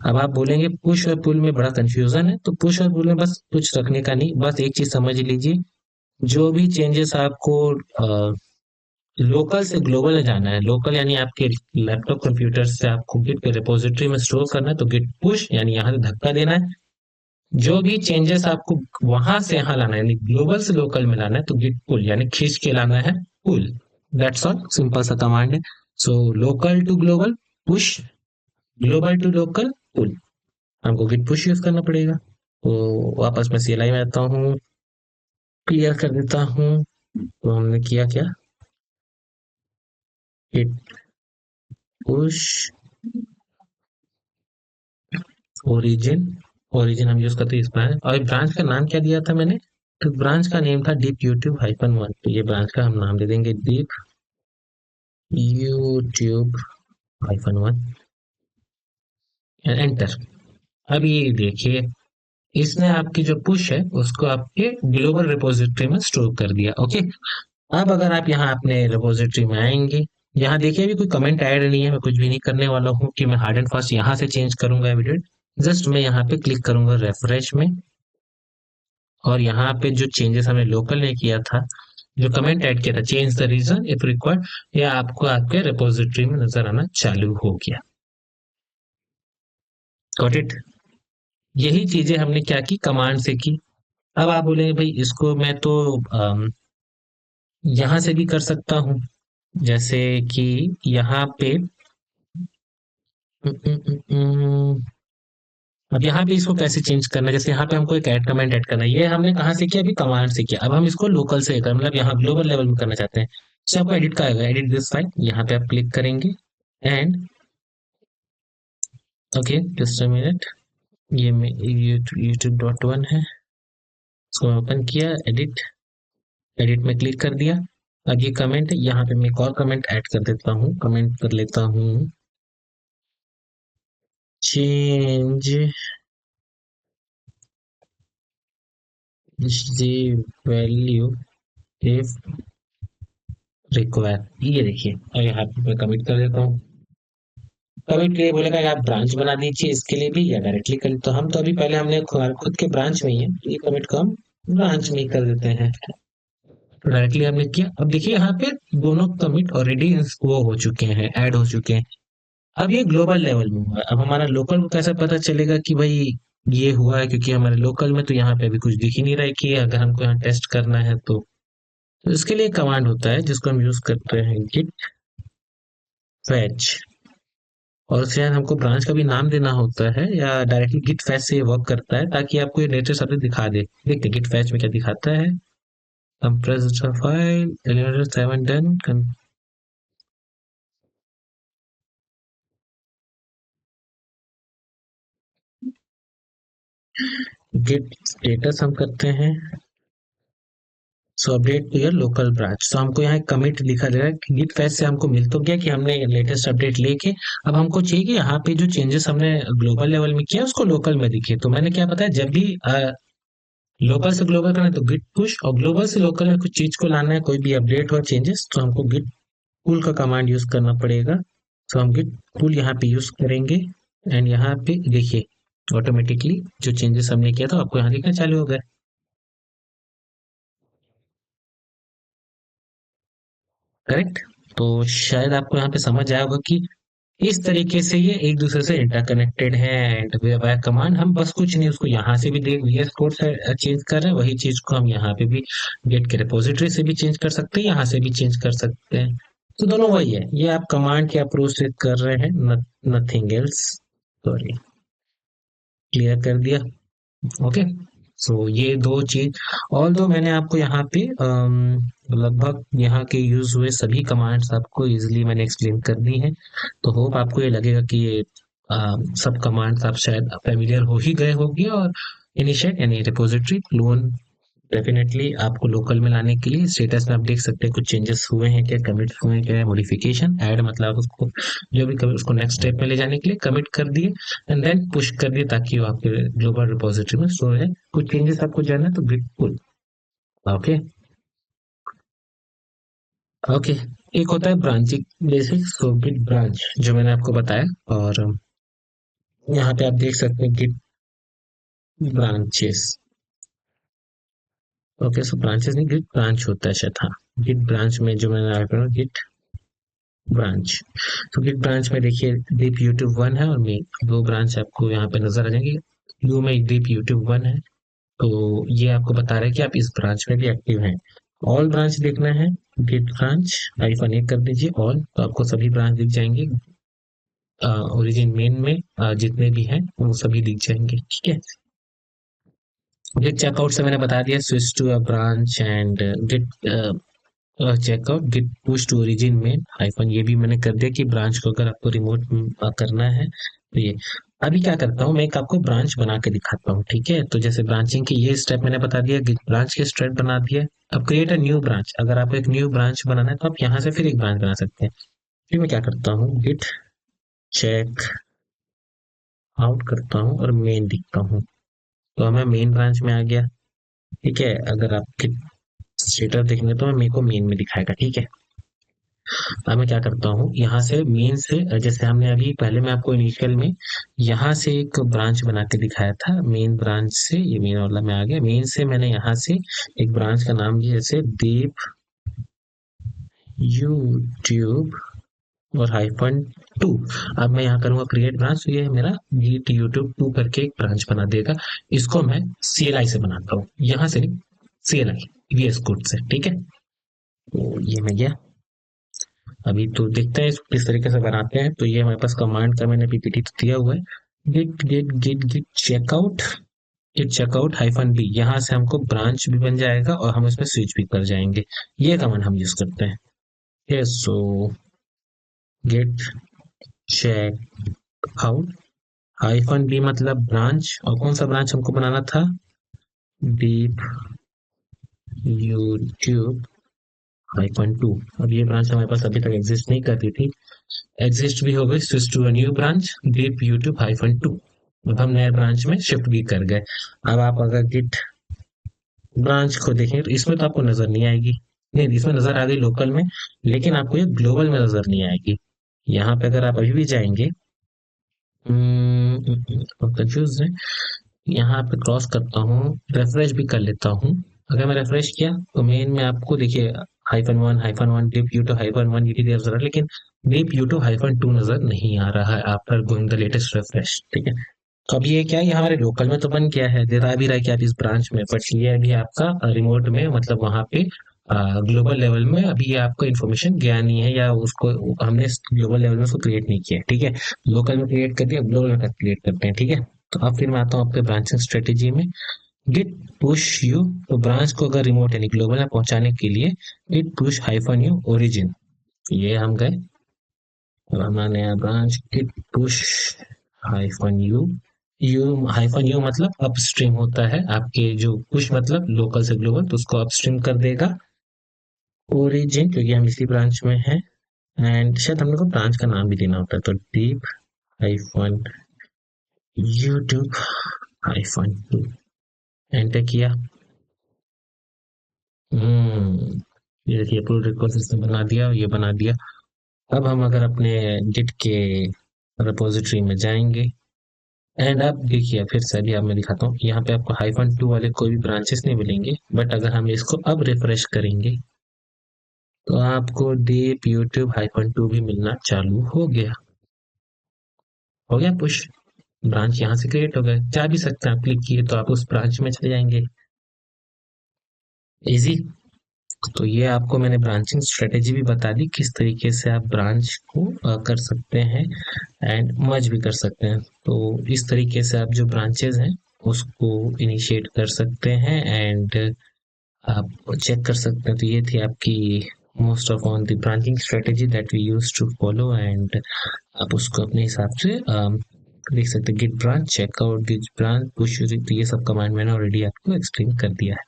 अब आप बोलेंगे पुश और पुल में बड़ा कंफ्यूजन है, तो पुश और पुल में बस कुछ रखने का नहीं, बस एक चीज समझ लीजिए, जो भी चेंजेस आपको लोकल से ग्लोबल में जाना है, लोकल यानी आपके लैपटॉप कंप्यूटर से आपको गिट के रिपोजिटरी में स्टोर करना है तो गिट पुश यानी यहाँ से धक्का देना है। जो भी चेंजेस आपको वहां से यहाँ लाना है यानी ग्लोबल से लोकल में लाना है तो गिट पुल यानी खींच के लाना है पुल। दैट्स ऑल, सिंपल सा कमांड है। So local to global push, global to local pull, हमको गिट पुश यूज करना पड़ेगा। तो वापस मैं CLI में आता हूँ, क्लियर कर देता हूँ। तो हमने किया क्या, गिट पुश ओरिजिन, ओरिजिन हम यूज करते हैं इस ब्रांच, और ब्रांच का नाम क्या दिया था मैंने, तो ब्रांच का नेम था डीप यूट्यूब -1, तो ये ब्रांच का हम नाम दे देंगे डीप यूट्यूब -1, एंटर। अब ये देखिए, इसने आपकी जो पुश है उसको आपके ग्लोबल रिपोजिटरी में स्टोर कर दिया। ओके, अब अगर आप यहाँ अपने रिपोजिटरी में आएंगे, यहाँ देखिए अभी कोई कमेंट ऐड नहीं है, मैं कुछ भी नहीं करने वाला हूँ कि मैं हार्ड एंड फास्ट यहाँ से चेंज करूंगा एविडेंट। जस्ट मैं यहाँ पे क्लिक करूंगा रेफरेश में, और यहाँ पे जो चेंजेस हमने लोकल में किया था, जो कमेंट ऐड किया था change the region if required, या आपको आपके रिपोजिटरी में नजर आना चालू हो गया। Got it. यही चीजें हमने क्या की, कमांड से की। अब आप बोलेंगे भाई इसको मैं तो यहाँ से भी कर सकता हूँ, जैसे कि यहाँ पे अब यहाँ पे इसको कैसे चेंज करना है, जैसे यहाँ पे हमको एक ऐड कमेंट ऐड करना है, ये हमने कहाँ से किया, अभी कमांड से किया। अब हम इसको लोकल से कर मतलब यहाँ ग्लोबल लेवल में करना चाहते हैं, तो आपको एडिट का आएगा, एडिट दिस फाइल, यहाँ पे आप क्लिक करेंगे and okay just a minute, ये YouTube.1 है, इसको ओपन किया, एडिट, एडिट में क्लिक कर दिया। अब ये कमेंट है, यहाँ पे मैं एक और कमेंट ऐड कर देता हूँ, कमेंट कर लेता हूँ change the value if required, ये देखिए, और यहाँ पे मैं कमिट कर देता हूँ। कमिट के लिए बोलेगा आप ब्रांच बना दीजिए इसके लिए भी, या डायरेक्टली कर, तो हम तो अभी पहले हमने खुद के ब्रांच में ही है, तो ये कमिट को हम ब्रांच में ही कर देते हैं। तो डायरेक्टली हमने किया। अब देखिए यहाँ पे दोनों कमिट ऑलरेडी वो हो चुके हैं, ऐड हो चुके हैं। अब ये ग्लोबल लेवल में हुआ है, अब हमारा लोकल को कैसे पता चलेगा कि भाई ये हुआ है, क्योंकि हमारे लोकल में तो यहाँ पे अभी कुछ दिख ही नहीं रहा है कि अगर हमको यहाँ टेस्ट करना है तो इसके लिए कमांड होता है जिसको हम यूज करते हैं गिट फैच, और शायद हमको ब्रांच का भी नाम देना होता है, या डायरेक्टली गिट फैच से वर्क करता है ताकि आपको ये लेटेस्ट अपडेट दिखा दे। देखते गिट फैच में क्या दिखाता है, compress the file elevator 7 done Git status हम करते हैं, so update to your local branch. तो हमको यहाँ कमिट लिखा दे रहा है कि गिट फैच से हमको मिल तो गया कि हमने लेटेस्ट अपडेट लेके, अब हमको चाहिए कि यहाँ पे जो चेंजेस हमने ग्लोबल लेवल में किया उसको लोकल में दिखे। तो मैंने क्या बताया, जब भी लोकल से ग्लोबल करना है तो गिट पुश, और ग्लोबल से लोकल में कुछ चीज को लाना है, कोई भी अपडेट हो चेंजेस, तो हमको गिट पुल का कमांड यूज करना पड़ेगा। तो हम गिट पुल यहाँ पे यूज करेंगे, एंड यहाँ पे देखिए ऑटोमेटिकली जो चेंजेस हमने किया था आपको यहाँ दिखना चालू हो गया। करेक्ट। तो शायद आपको यहाँ पे समझ आया होगा कि इस तरीके से ये एक दूसरे से इंटरकनेक्टेड है, एंड बाय कमांड हम बस कुछ नहीं उसको यहाँ से भी देख VS कोड से चेंज कर रहे हैं, वही चीज को हम यहाँ पे भी गेट के रिपोजिटरी से भी चेंज कर सकते हैं, यहाँ से भी चेंज कर सकते हैं। तो दोनों वही है, ये आप कमांड के अप्रोच से कर रहे हैं, नथिंग एल्स। सॉरी, क्लियर कर दिया। ओके, सो ये दो चीज, ऑल दो मैंने आपको यहाँ पे लगभग यहाँ के यूज हुए सभी कमांड्स आपको इजिली मैंने एक्सप्लेन कर दी हैं। तो होप आपको ये लगेगा कि ये सब कमांड्स आप शायद फेमिलियर हो ही गए होंगे, और इनिशिएट यानी रिपोजिटरी, क्लोन डेफिनेटली आपको लोकल में लाने के लिए स्टेटस में आप देख सकते हैं कुछ चेंजेस हुए हैं क्या, कमिट्स हुए हैं क्या, मॉडिफिकेशन ऐड मतलब उसको जो भी कमिट उसको नेक्स्ट स्टेप में ले जाने के लिए कमिट कर दिए एंड देन पुश कर दिए ताकि वो आपके ग्लोबल रिपोजिटरी में शो है। कुछ चेंजेस आपको जानना है तो गिट पुल। ओके। ओके। एक होता है ब्रांचिंग बेसिक, सो गिट ब्रांच जो मैंने आपको बताया, और यहाँ पे आप देख सकते हैं गिट ब्रांचेस। ओके, सो ब्रांचेस नहीं गिट ब्रांच होता है शायद, हाँ। गिट ब्रांच में जो मैंने आपको गिट ब्रांच, तो गिट ब्रांच में देखिए डीप यूट्यूब वन है और मेन, दो ब्रांच आपको यहाँ पे नजर आ जाएंगे। यू में डीप यूट्यूब वन है, तो ये आपको बता रहा है कि आप इस ब्रांच में भी एक्टिव हैं। ऑल ब्रांच देखना है, गिट ब्रांच हाइफन एक कर दीजिए ऑल, तो आपको सभी ब्रांच दिख जाएंगे। ओरिजिन मेन में जितने भी हैं वो सभी दिख जाएंगे, ठीक है। गिट चेकआउट से मैंने बता दिया, switch to a branch and Git checkout, Git push to origin main hyphen, ये भी मैंने कर दिया कि ब्रांच को अगर आपको रिमोट करना है तो ये। अभी क्या करता हूँ मैं, एक आपको ब्रांच बना के दिखाता हूँ, ठीक है। तो जैसे ब्रांचिंग की ये स्टेप मैंने बता दिया, गिट ब्रांच के स्टेप बना दिया। अब क्रिएट अ न्यू ब्रांच, अगर आपको एक न्यू ब्रांच बनाना है तो आप यहाँ से फिर एक ब्रांच बना सकते हैं। फिर मैं क्या करता हूँ, गिट चेक आउट करता हूँ और मेन लिखता हूँ, तो मैं मेन ब्रांच में आ गया, ठीक है। अगर आप स्टेटस देखेंगे तो मेरे को मेन में दिखाएगा, ठीक है। अब मैं क्या करता हूँ, यहाँ से मेन से जैसे हमने अभी पहले मैं आपको इनिशियल में यहाँ से एक ब्रांच बना के दिखाया था, मेन ब्रांच से ये मेन वाला में आ गया। मेन से मैंने यहाँ से एक ब्रांच का नाम दिया जैसे दीप यूट्यूब और हाइफन टू। अब मैं यहाँ करूंगा क्रिएट ब्रांच, तो ये मेरा गीट यूट्यूब टू करके एक ब्रांच बना देगा। इसको मैं CLI से बनाता हूँ, यहाँ से नहीं, CLI VS कोड से, ठीक है। तो ये मैं गया, अभी तो देखते हैं इसको किस तरीके से बनाते हैं। तो ये हमारे पास कमांड का मैंने पीपीटी तो दिया हुआ है, git git git git checkout, git checkout hyphen B, यहाँ से हमको ब्रांच भी बन जाएगा और हम इसमें स्विच भी कर जाएंगे। ये कमांड हम यूज करते हैं। Yes, so git checkout hyphen B मतलब ब्रांच, और कौन सा ब्रांच हमको बनाना था, डीप यूट्यूब हाइफन टू। अब ये ब्रांच हमारे पास अभी तक एग्जिस्ट नहीं करती थी, एग्जिस्ट भी हो गई, switch to a new branch deep YouTube hyphen two. अब हम नए ब्रांच में शिफ्ट भी कर गए। अब आप अगर गिट ब्रांच को देखें तो इसमें तो आपको नजर नहीं आएगी, नहीं इसमें नजर आ गई लोकल में, लेकिन आपको ये ग्लोबल में नजर नहीं आएगी। यहाँ पे अगर आप अभी भी जाएंगे, कंफ्यूज है, यहाँ पे क्रॉस करता हूँ, रेफ्रेश भी कर लेता हूँ। अगर मैं रेफ्रेश किया तो मेन में आपको देखिए hyphen one dip U two hyphen one ये नजर आ रहा है, लेकिन डिप यूटू हाइफन टू नजर नहीं आ रहा है after going the latest refresh, ठीक है। तो अब ये क्या है, ये हमारे लोकल में तो बन गया है, दिखा भी रहा है कि आप इस ब्रांच में, बट ये अभी आपका रिमोट में मतलब वहां पे ग्लोबल लेवल में अभी ये आपको इन्फॉर्मेशन गया नहीं है, या उसको हमने ग्लोबल लेवल में उसको क्रिएट नहीं किया है, ठीक है। लोकल में क्रिएट कर दिया, ग्लोबल में क्रिएट करते हैं, ठीक है। तो अब फिर मैं आता हूँ आपके ब्रांचिंग स्ट्रेटेजी में, गिट पुश यू, तो ब्रांच को अगर रिमोट यानी ग्लोबल में पहुंचाने के लिए git push hyphen U origin, ये हम गए। अब हमारा नया branch git push hyphen U, U hyphen U मतलब अपस्ट्रीम होता है आपके, जो पुश मतलब लोकल से ग्लोबल, तो उसको अपस्ट्रीम कर देगा। ओरिजिन क्योंकि हम इसी ब्रांच में हैं, एंड शायद हम लोग को ब्रांच का नाम भी देना होता है, तो deep hyphen YouTube hyphen two, enter किया। ये देखिए पुल रिक्वेस्ट इसने बना दिया, ये बना दिया। अब हम अगर अपने गिट के रिपोजिटरी में जाएंगे, एंड अब देखिए फिर से अभी आप मैं दिखाता हूँ, यहाँ पे आपको हाइफन टू वाले कोई भी ब्रांचेस नहीं मिलेंगे, बट अगर हम इसको अब रिफ्रेश करेंगे तो आपको डीप यूट्यूब हाइफन टू भी मिलना चालू हो गया पुश, ब्रांच यहाँ से क्रिएट हो गए, जा भी सकते हैं, आप क्लिक किए तो आप उस ब्रांच में चले जाएंगे, इजी। तो ये आपको मैंने ब्रांचिंग स्ट्रेटेजी भी बता दी, किस तरीके से आप ब्रांच को कर सकते हैं एंड मर्ज भी कर सकते हैं। तो इस तरीके से आप जो ब्रांचेस हैं उसको इनिशिएट कर सकते हैं एंड आप चेक कर सकते हैं। तो ये थी आपकी most of on the branching strategy that we use to follow, and आप उसको अपने हिसाब से देख सकते हैं। Git branch, checkout git branch, push, तो ये सब कमांड मैंने ऑलरेडी आपको एक्सप्लेन कर दिया है।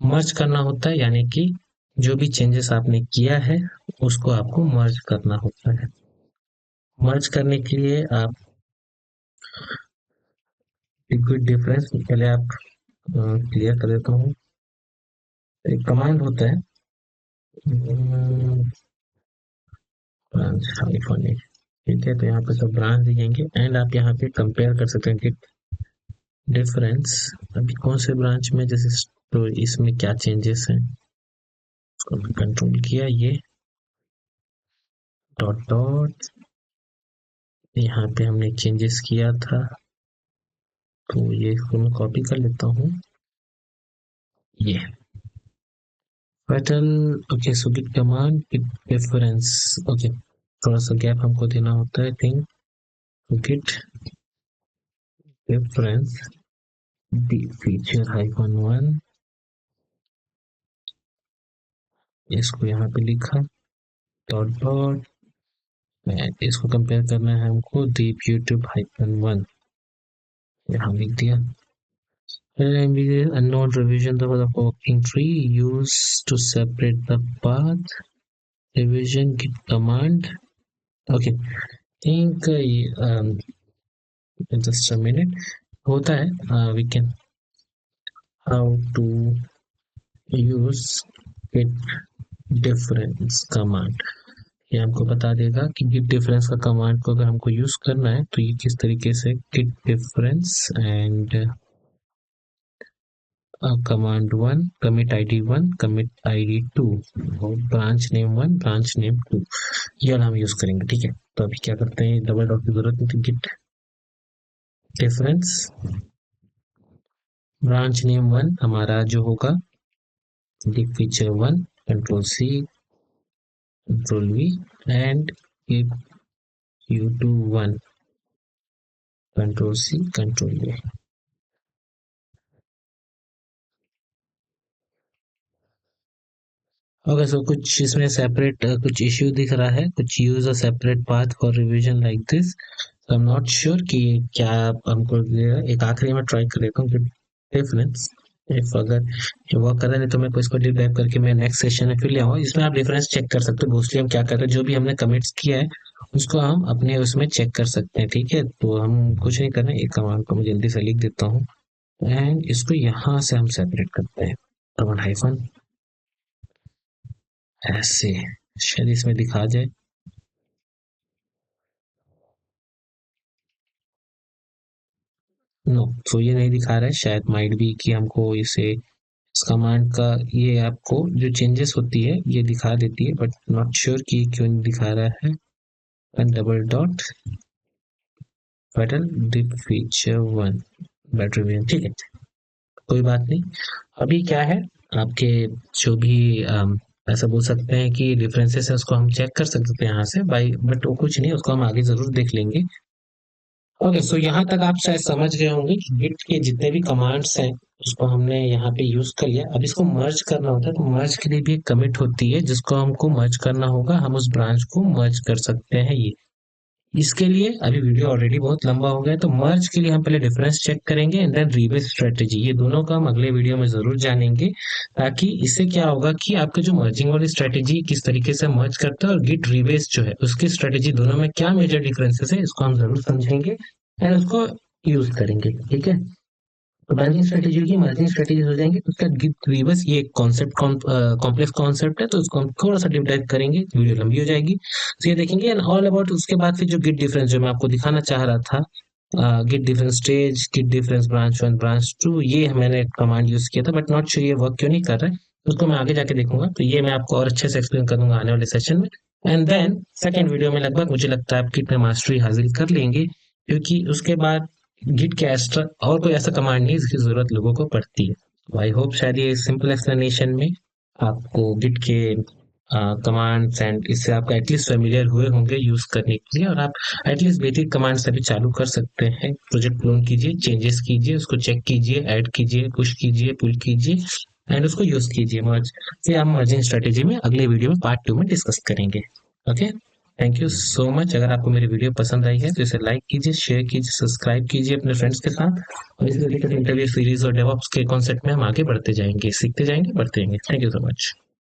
मर्ज करना होता है, यानी कि जो भी चेंजेस आपने किया है उसको आपको मर्ज करना होता है। मर्ज करने के लिए आप लिक्विड डिफरेंस पहले आप क्लियर कर देता हूँ। एक कमांड होता है ब्रांच हाइफन ए, ठीक है। तो यहाँ पे सब ब्रांच दिखेंगे एंड आप यहाँ पे कंपेयर कर सकते हैं कि डिफरेंस अभी कौन से ब्रांच में, जैसे तो इसमें क्या चेंजेस हैं, उसको कंट्रोल किया, ये डॉट डॉट, यहाँ पे हमने चेंजेस किया था, तो ये इसको मैं कॉपी कर लेता हूँ, ये pattern. Okay, so git command git reference, okay, थोड़ा सा गैप हमको देना होता है, think git reference the feature hyphen one, इसको यहाँ पे लिखा डॉट डॉट, इसको कंपेयर करना है हमको दीप यूट्यूब हाइफन वन, यहाँ लिख दिया। Unknown revision the working tree used to separate the path. Revision git command. Okay, think just a minute. होता है we can how to use git difference command. ये हमको बता देगा कि git difference का कमांड को अगर हमको यूज करना है तो ये किस तरीके से git difference and command 1 commit id 1 commit id 2 और branch name 1 branch name 2, ये हम यूज करेंगे, ठीक है। तो अभी क्या करते हैं, डबल डॉट की जरूरत नहीं थी, गिट डिफरेंस ब्रांच नेम 1 हमारा जो होगा git feature 1, control C control V and git you two 1, control C control V. Okay, so कुछ इसमें सेपरेट कुछ इश्यू दिख रहा है, कुछ use a separate path for revision like this. I am not sure कि क्या हमको एक आखिरी में ट्राई कर लेता हूँ कि डिफरेंस इफ अगर ये वर्क कर रहा है, तो मैं इसको डिराइव करके मैं नेक्स्ट सेशन में फिर ले आऊंगा। इसमें आप डिफरेंस चेक कर सकते हो। मोस्टली हम क्या कर रहे हैं, जो भी हमने कमिट्स किया है उसको हम अपने उसमें चेक कर सकते हैं, ठीक है। तो हम कुछ नहीं कर रहे हैं, एक कमांड को मैं जल्दी से लिख देता हूँ एंड इसको यहाँ से हम सेपरेट करते हैं, कमांड हाइफन ऐसे, शायद इसमें दिखा जाए। नो, तो ये नहीं दिखा रहा है, शायद माइट बी कि हमको इसे इस कमांड का ये आपको जो चेंजेस होती है ये दिखा देती है, बट नॉट श्योर कि क्यों नहीं दिखा रहा है। And double dot pattern dip feature 1 battery variant, ठीक है, कोई बात नहीं। अभी क्या है, आपके जो भी ऐसा बोल सकते हैं कि डिफरेंसेस है उसको हम चेक कर सकते हैं यहाँ से बाई, बट वो कुछ नहीं, उसको हम आगे जरूर देख लेंगे। ओके, सो यहाँ तक आप शायद समझ गए होंगे कि गिट के जितने भी कमांड्स हैं उसको हमने यहाँ पे यूज कर लिया। अब इसको मर्ज करना होता है, तो मर्ज के लिए भी एक कमिट होती है जिसको हमको मर्ज करना होगा, हम उस ब्रांच को मर्ज कर सकते हैं। ये इसके लिए अभी वीडियो ऑलरेडी बहुत लंबा हो गया, तो मर्ज के लिए हम पहले डिफरेंस चेक करेंगे एंड देन रीबेस स्ट्रेटेजी, ये दोनों का हम अगले वीडियो में जरूर जानेंगे। ताकि इससे क्या होगा कि आपके जो मर्जिंग वाली स्ट्रेटेजी किस तरीके से मर्ज करते हैं और गिट रीबेस जो है उसकी स्ट्रेटेजी, दोनों में क्या मेजर डिफरेंसेस है इसको हम जरूर समझेंगे एंड उसको यूज करेंगे, ठीक है। तो बैंकिंग स्ट्रेटेजी की मर्जिंग स्ट्रेटेजी हो जाएंगे, उसका गिट रिवर्स ये कॉन्सेप्ट कॉम्प्लेक्स कॉन्सेप्ट है, तो उसको हम थोड़ा सा डीप डाइव करेंगे, वीडियो लंबी हो जाएगी। तो ये देखेंगे एंड ऑल अबाउट। उसके बाद फिर जो गिट डिफरेंस जो मैं आपको दिखाना चाह रहा था, git difference stage, git difference branch 1 branch 2, ये मैंने कमांड यूज किया था, बट नॉट श्योर ये वर्क क्यों नहीं कर रहा है, उसको मैं आगे जाके देखूंगा। तो ये मैं आपको और अच्छे से एक्सप्लेन कर दूंगा आने वाले सेशन में। एंड देन सेकेंड वीडियो में लगभग मुझे लगता है आप गिट में मास्टरी हासिल कर लेंगे, क्योंकि उसके बाद गिट के एक्स्ट्रा और कोई ऐसा कमांड नहीं जिसकी जरूरत लोगों को पड़ती है। आई होप शायद ये सिंपल एक्सप्लेनेशन में आपको गिट के कमांड्स एंड इससे आप एटलीस्ट फेमिलियर हुए होंगे यूज करने के लिए, और आप एटलीस्ट बेसिक कमांड से भी चालू कर सकते हैं। प्रोजेक्ट क्लोन कीजिए, चेंजेस कीजिए, उसको चेक कीजिए, ऐड कीजिए, पुश कीजिए, पुल कीजिए एंड उसको यूज कीजिए। मर्ज फिर हम मर्जिंग स्ट्रेटेजी में अगले वीडियो में पार्ट 2 में डिस्कस करेंगे। Okay. Thank you so much. अगर आपको मेरी वीडियो पसंद आई है तो इसे लाइक कीजिए, शेयर कीजिए, सब्सक्राइब कीजिए अपने फ्रेंड्स के साथ। और इस रिलेटेड इंटरव्यू सीरीज और डेवऑप्स के कॉन्सेप्ट में हम आगे बढ़ते जाएंगे, सीखते जाएंगे, बढ़ते जाएंगे। Thank you so much.